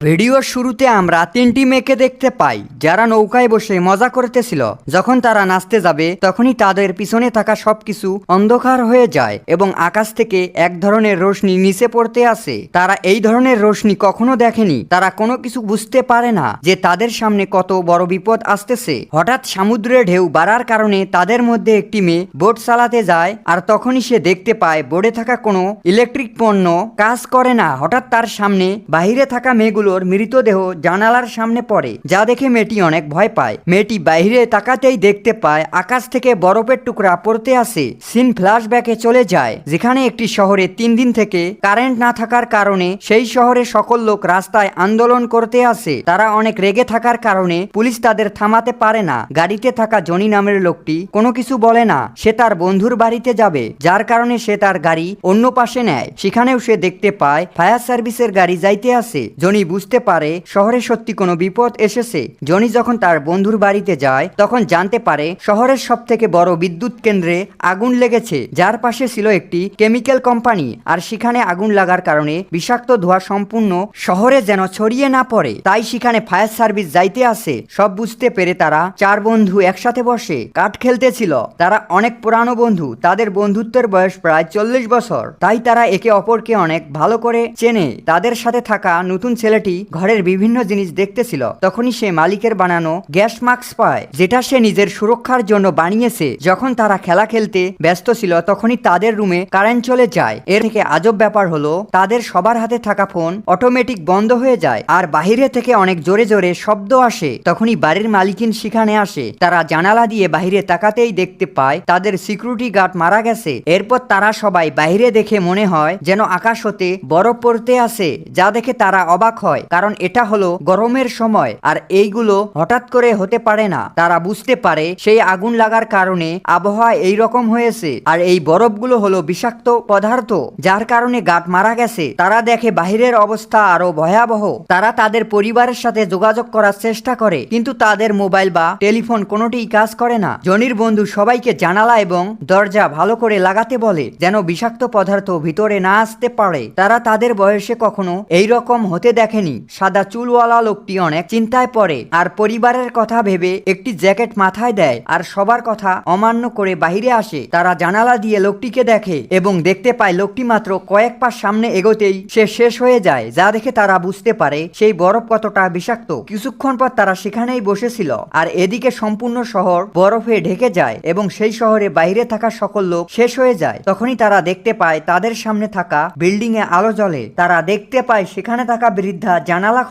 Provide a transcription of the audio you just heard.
ভিডিওর শুরুতে আমরা তিনটি মেয়েকে দেখতে পাই যারা নৌকায় বসে মজা করতেছিল। যখন তারা নাচতে যাবে তখনই তাদের পিছনে থাকা সবকিছু অন্ধকার হয়ে যায় এবং আকাশ থেকে এক ধরনের রোশনি নিচে পড়তে আসে। তারা এই ধরনের রোশনি কখনো দেখেনি। তারা কোনো কিছু বুঝতে পারে না যে তাদের সামনে কত বড় বিপদ আসতেছে। হঠাৎ সমুদ্রে ঢেউ বাড়ার কারণে তাদের মধ্যে একটি মেয়ে বোট চালাতে যায়, আর তখনই সে দেখতে পায় বোর্ডে থাকা কোনো ইলেকট্রিক পণ্য কাজ করে না। হঠাৎ তার সামনে বাহিরে থাকা মেয়েগুলোর মৃতদেহ জানালার সামনে পড়ে, যা দেখে মেয়েটি অনেক ভয় পায়। মেয়েটি বাইরে তাকাতেই দেখতে পায় আকাশ থেকে বরফের টুকরা পড়তে আসে। সিন ফ্ল্যাশব্যাকে চলে যায়, যেখানে একটি শহরে 3 দিন থেকে কারেন্ট না থাকার কারণে সেই শহরে সকল লোক রাস্তায় আন্দোলন করতে আসে। তারা অনেক রেগে থাকার কারণে পুলিশ তাদের থামাতে পারে না। গাড়িতে থাকা জনি নামের লোকটি কোনো কিছু বলে না। সে তার বন্ধুর বাড়িতে যাবে, যার কারণে সে তার গাড়ি অন্য পাশে নেয়। সেখানেও সে দেখতে পায় ফায়ার সার্ভিসের গাড়ি যাইতে আসে। জনি বুঝতে পারে শহরে সত্যি কোনো বিপদ এসেছে। জনি যখন তার বন্ধুর বাড়িতে যায় তখন জানতে পারে শহরের সব থেকে বড় বিদ্যুৎ কেন্দ্রে আগুন লেগেছে, যার পাশে ছিল একটি কেমিক্যাল কোম্পানি। আর সেখানে আগুন লাগার কারণে বিষাক্ত ধোঁয়া সম্পূর্ণ শহরে যেন ছড়িয়ে না পড়ে, তাই সেখানে ফায়ার সার্ভিস যাইতে আসে। সব বুঝতে পেরে তারা 4 বন্ধু একসাথে বসে কাঠ খেলতেছিল। তারা অনেক পুরানো বন্ধু, তাদের বন্ধুত্বের বয়স প্রায় 40 বছর, তাই তারা একে অপরকে অনেক ভালো করে চেনে। তাদের সাথে থাকা নতুন ছেলেটি ঘরের বিভিন্ন জিনিস দেখতেছিল। তখনই সে মালিকের বানানো গ্যাস মাস্ক পায়, যেটা সে নিজের সুরক্ষার জন্য বানিয়েছে। যখন তারা খেলা খেলতে ব্যস্ত ছিল তখনই তাদের রুমে কারেন্ট চলে যায়। এর থেকে আজব ব্যাপার হলো তাদের সবার হাতে থাকা ফোন অটোমেটিক বন্ধ হয়ে যায়, আর বাহিরে থেকে অনেক জোরে জোরে শব্দ আসে। তখনই বাড়ির মালিকিন সেখানে আসে। তারা জানালা দিয়ে বাহিরে তাকাতেই দেখতে পায় তাদের সিকিউরিটি গার্ড মারা গেছে। এরপর তারা সবাই বাইরে দেখে মনে হয় যেন আকাশ হতে বরফ পড়তে আসে, যা দেখে তারা অবাক হয়, কারণ এটা হলো গরমের সময় আর এইগুলো হঠাৎ করে হতে পারে না। তারা বুঝতে পারে সেই আগুন লাগার কারণে আবহাওয়া এই রকম হয়েছে, আর এই বরফগুলো হলো বিষাক্ত পদার্থ, যার কারণে গার্ড মারা গেছে। তারা দেখে বাহিরের অবস্থা আরো ভয়াবহ। তারা তাদের পরিবারের সাথে যোগাযোগ করার চেষ্টা করে, কিন্তু তাদের মোবাইল বা টেলিফোন কোনোটিই কাজ করে না। জনির বন্ধু সবাইকে জানালা এবং দরজা ভালো করে লাগাতে বলে, যেন বিষাক্ত পদার্থ ভিতরে না আসতে পারে। তারা তাদের বয়সে কখনো এই রকম হতে দেখেনি। সাদা চুলওয়ালা লোকটি অনেক চিন্তায় পড়ে, আর পরিবারের কথা ভেবে একটি জ্যাকেট মাথায় দেয় আর সবার কথা অমান্য করে বাহিরে আসে। তারা জানালা দিয়ে লোকটিকে দেখে এবং দেখতে পায় লোকটি মাত্র কয়েক পা সামনে এগোতেই সে শেষ হয়ে যায়, যা দেখে তারা বুঝতে পারে সেই বরফ কতটা বিষাক্ত। কিছুক্ষণ পর তারা সেখানেই বসেছিল, আর এদিকে সম্পূর্ণ শহর বরফে ঢেকে যায় এবং সেই শহরে বাইরে থাকা সকল লোক শেষ হয়ে যায়। তখনই তারা দেখতে পায় তাদের সামনে থাকা বিল্ডিং এ আলো জ্বলে। তারা দেখতে পায় সেখানে থাকা বৃদ্ধা জানালা